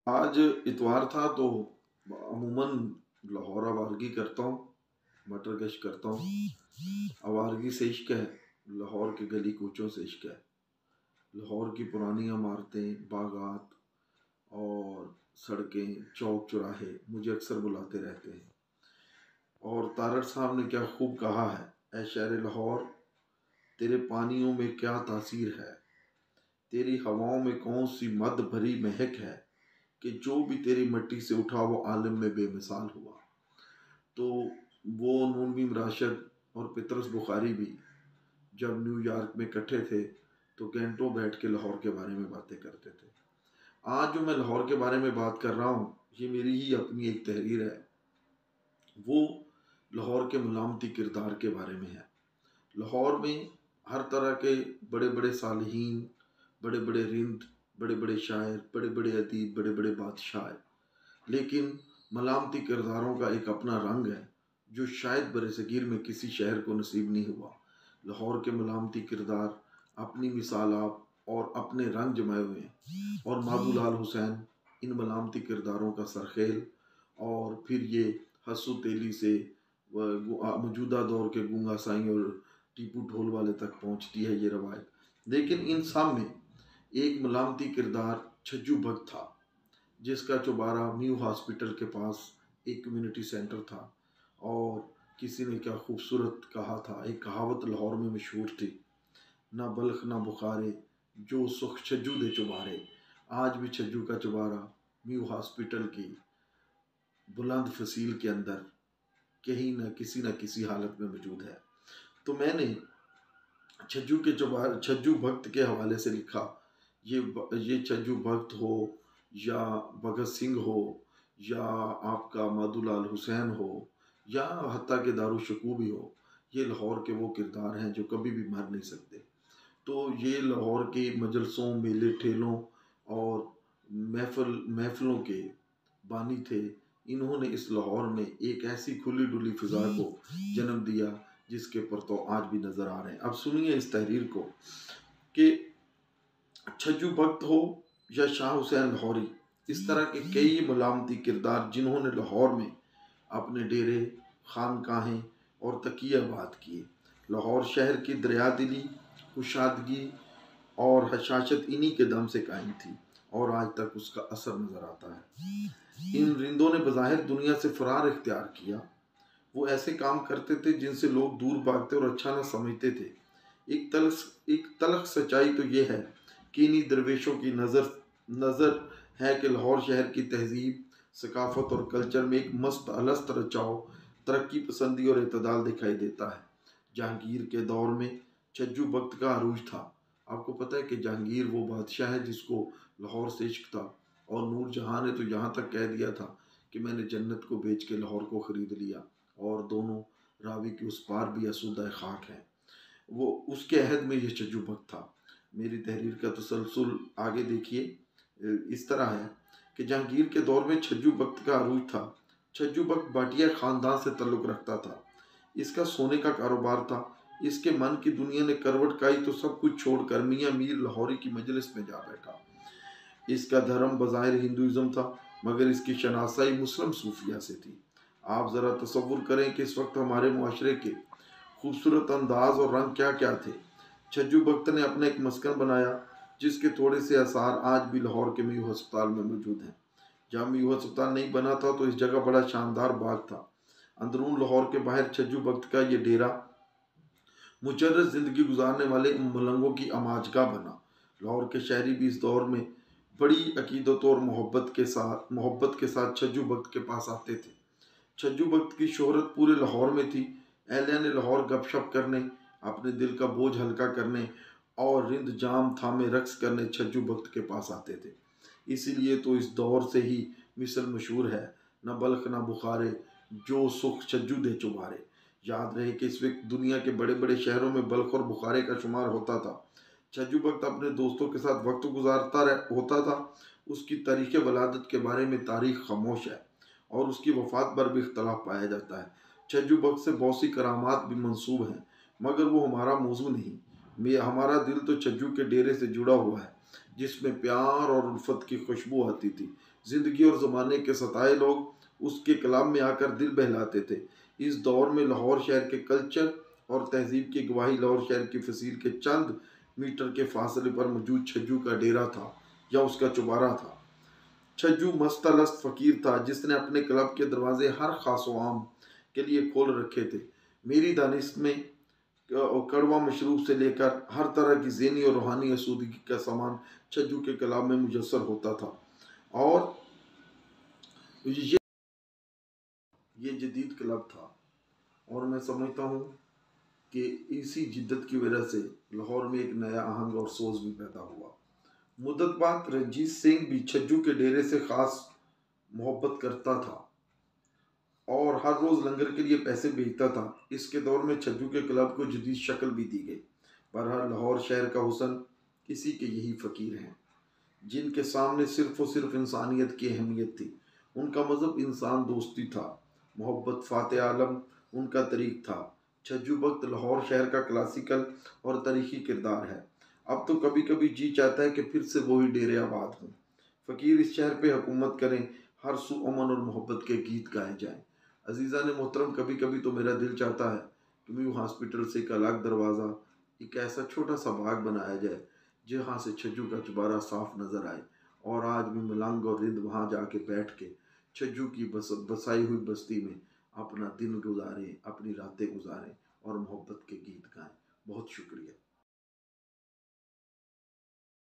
आज इतवार था तो अमूमन लाहौर आवारगी करता हूँ, मटर गश्त करता हूँ। आवारगी से इश्क है, लाहौर के गली कूचों से इश्क है। लाहौर की पुरानी इमारतें, बागात और सड़कें, चौक चौराहे मुझे अक्सर बुलाते रहते हैं। और तारड़ साहब ने क्या खूब कहा है, ऐ शहर लाहौर, तेरे पानियों में क्या तासीर है, तेरी हवाओं में कौन सी मद भरी महक है कि जो भी तेरी मिट्टी से उठा वो आलम में बेमिसाल हुआ। तो वो नून मीम राशिद और पतरस बुखारी भी जब न्यूयॉर्क में इकट्ठे थे तो घंटों बैठ के लाहौर के बारे में बातें करते थे। आज जो मैं लाहौर के बारे में बात कर रहा हूँ, ये मेरी ही अपनी एक तहरीर है। वो लाहौर के मलामती किरदार के बारे में है। लाहौर में हर तरह के बड़े बड़े सालिहीन, बड़े बड़े रिंद, बड़े बड़े शायर, बड़े बड़े अदीब, बड़े बड़े बादशाह, लेकिन मलामती किरदारों का एक अपना रंग है जो शायद बरसगीर में किसी शहर को नसीब नहीं हुआ। लाहौर के मलामती किरदार अपनी मिसाल आप और अपने रंग जमाए हुए हैं, और माधुलाल हुसैन इन मलामती किरदारों का सरखेल। और फिर ये हस्सू तेली से मौजूदा दौर के गूंगा साई और टीपू ढोल वाले तक पहुंचती है ये रवायत। लेकिन इन सब में एक मलामती किरदार छज्जू भक्त था, जिसका चौबारा न्यू हॉस्पिटल के पास एक कम्युनिटी सेंटर था। और किसी ने क्या खूबसूरत कहा था, एक कहावत लाहौर में मशहूर थी, ना बल्ख ना बुखारे, जो सुख छज्जू दे चुबारे। आज भी छज्जू का चुबारा न्यू हॉस्पिटल की बुलंद फसील के अंदर कहीं न किसी हालत में मौजूद है। तो मैंने छज्जू भक्त के हवाले से लिखा। ये छज्जू भक्त हो या भगत सिंह हो या आपका माधुलाल हुसैन हो या हत्ता के दारू शकूबी हो, ये लाहौर के वो किरदार हैं जो कभी भी मर नहीं सकते। तो ये लाहौर के मजलसों, मेले ठेलों और महफिलों के बानी थे। इन्होंने इस लाहौर में एक ऐसी खुली डुली फिजा को जन्म दिया जिसके परतव आज भी नजर आ रहे हैं। अब सुनिए इस तहरीर को कि छज्जू भक्त हो या शाह हुसैन लाहौरी, इस तरह के कई मलामती किरदार जिन्होंने लाहौर में अपने डेरे, खानकाहें और तकियाबाद किए। लाहौर शहर की दरियादिली, कुशादगी और हशाशत इन्हीं के दम से कायम थी और आज तक उसका असर नजर आता है। इन रिंदों ने बज़ाहिर दुनिया से फरार इख्तियार किया। वो ऐसे काम करते थे जिनसे लोग दूर भागते और अच्छा न समझते थे। एक तलख सच्चाई तो ये है कि इन्हीं दरवेशों की नज़र है कि लाहौर शहर की तहजीब, सकाफत और कल्चर में एक मस्त अलस्त रचाव, तरक्की पसंदी और इतदाल दिखाई देता है। जहांगीर के दौर में छज्जू भक्त का अरूज था। आपको पता है कि जहांगीर वो बादशाह है जिसको लाहौर से इश्क था, और नूर जहां ने तो यहाँ तक कह दिया था कि मैंने जन्नत को बेच के लाहौर को ख़रीद लिया, और दोनों रावी के उस पार भी आसूदा खाक हैं। वो उसके अहद में ये छज्जू भक्त था। मेरी तहरीर का तसलसल आगे देखिए, इस तरह है कि जहांगीर के दौर में छज्जू भक्त का अरूज था। छज्जू भक्त भाटिया ख़ानदान से ताल्लुक़ रखता था। इसका सोने का कारोबार था। इसके मन की दुनिया ने करवट खाई तो सब कुछ छोड़कर मियाँ मीर लाहौरी की मजलिस में जा बैठा। इसका धर्म बज़ाहिर हिंदुइज़्म था, मगर इसकी शनासाई मुस्लिम सूफिया से थी। आप ज़रा तसव्वुर करें कि इस वक्त हमारे मुआशरे के खूबसूरत अंदाज और रंग क्या क्या थे। छज्जू भक्त ने अपना एक मस्कन बनाया जिसके थोड़े से आसार आज भी लाहौर के मीयू अस्पताल में मौजूद हैं। जहाँ मीयू अस्पताल नहीं बना था तो इस जगह बड़ा शानदार बाग था। अंदरून लाहौर के बाहर छज्जू भक्त का ये डेरा मुजर्रद ज़िंदगी गुजारने वाले मलंगों की अमाजगा बना। लाहौर के शहरी भी इस दौर में बड़ी अकीदत और मोहब्बत के साथ छज्जू भक्त के पास आते थे। छज्जू भक्त की शोहरत पूरे लाहौर में थी। एहलिया ने लाहौर गपशप करने, अपने दिल का बोझ हल्का करने और रिंद जाम थामे रक्स करने छज्जू भक्त के पास आते थे। इसीलिए तो इस दौर से ही मिसल मशहूर है, न बल्ख न बुखारे, जो सुख छज्जू दे चुबारे। याद रहे कि इस वक्त दुनिया के बड़े बड़े शहरों में बल्ख और बुखारे का शुमार होता था। छज्जू भक्त अपने दोस्तों के साथ वक्त गुजारता होता था। उसकी तारीख़ वलादत के बारे में तारीख़ खामोश है और उसकी वफ़ात पर भी इख्तलाफ पाया जाता है। छज्जू भक्त से बहुत सी करामात भी मंसूब हैं, मगर वो हमारा मौजू नहीं। हमारा दिल तो छज्जू के डेरे से जुड़ा हुआ है जिसमें प्यार और उल्फत की खुशबू आती थी। ज़िंदगी और ज़माने के सताए लोग उसके कलाम में आकर दिल बहलाते थे। इस दौर में लाहौर शहर के कल्चर और तहजीब की गवाही लाहौर शहर की फसील के चंद मीटर के फासले पर मौजूद छज्जू का डेरा था या उसका चुबारा था। छज्जू मस्तलस्त फ़कीर था जिसने अपने क्लब के दरवाजे हर खास व आम के लिए खोल रखे थे। मेरी दानिश में कड़वा मशरूब से लेकर हर तरह की ज़हनी और रूहानी आसूदगी का सामान छज्जू के क्लब में मुयस्सर होता था। और ये जदीद क्लब था और मैं समझता हूँ कि इसी जिद्दत की वजह से लाहौर में एक नया आहंग और सोच भी पैदा हुआ। मुद्दत बाद रंजीत सिंह भी छज्जू के डेरे से ख़ास मोहब्बत करता था और हर रोज़ लंगर के लिए पैसे भेजता था। इसके दौर में छज्जू के क्लब को जदीद शक्ल भी दी गई। बहरहाल लाहौर शहर का हुस्न इसी के यही फ़कीर हैं जिनके सामने सिर्फ़ और सिर्फ इंसानियत की अहमियत थी। उनका मज़हब इंसान दोस्ती था, मोहब्बत फ़ाते आलम उनका तरीक़ था। छज्जू बख्त लाहौर शहर का क्लासिकल और तारीख़ी किरदार है। अब तो कभी कभी जी चाहता है कि फिर से वही डेरे आबाद हों, फ़कीर इस शहर पे हुकूमत करें, हर सू अमन और मोहब्बत के गीत गाए जाएँ। अजीज़ा ने मोहतरम, कभी कभी तो मेरा दिल चाहता है कि न्यू हॉस्पिटल से एक अलग दरवाज़ा, एक ऐसा छोटा सा बाग बनाया जाए जहाँ से छज्जू का चुबारा साफ नज़र आए और आज भी मलंग और रिंद वहाँ जाके बैठ के छज्जू की बसाई हुई बस्ती में अपना दिन गुजारें, अपनी रातें गुजारें और मोहब्बत के गीत गाएं। बहुत शुक्रिया।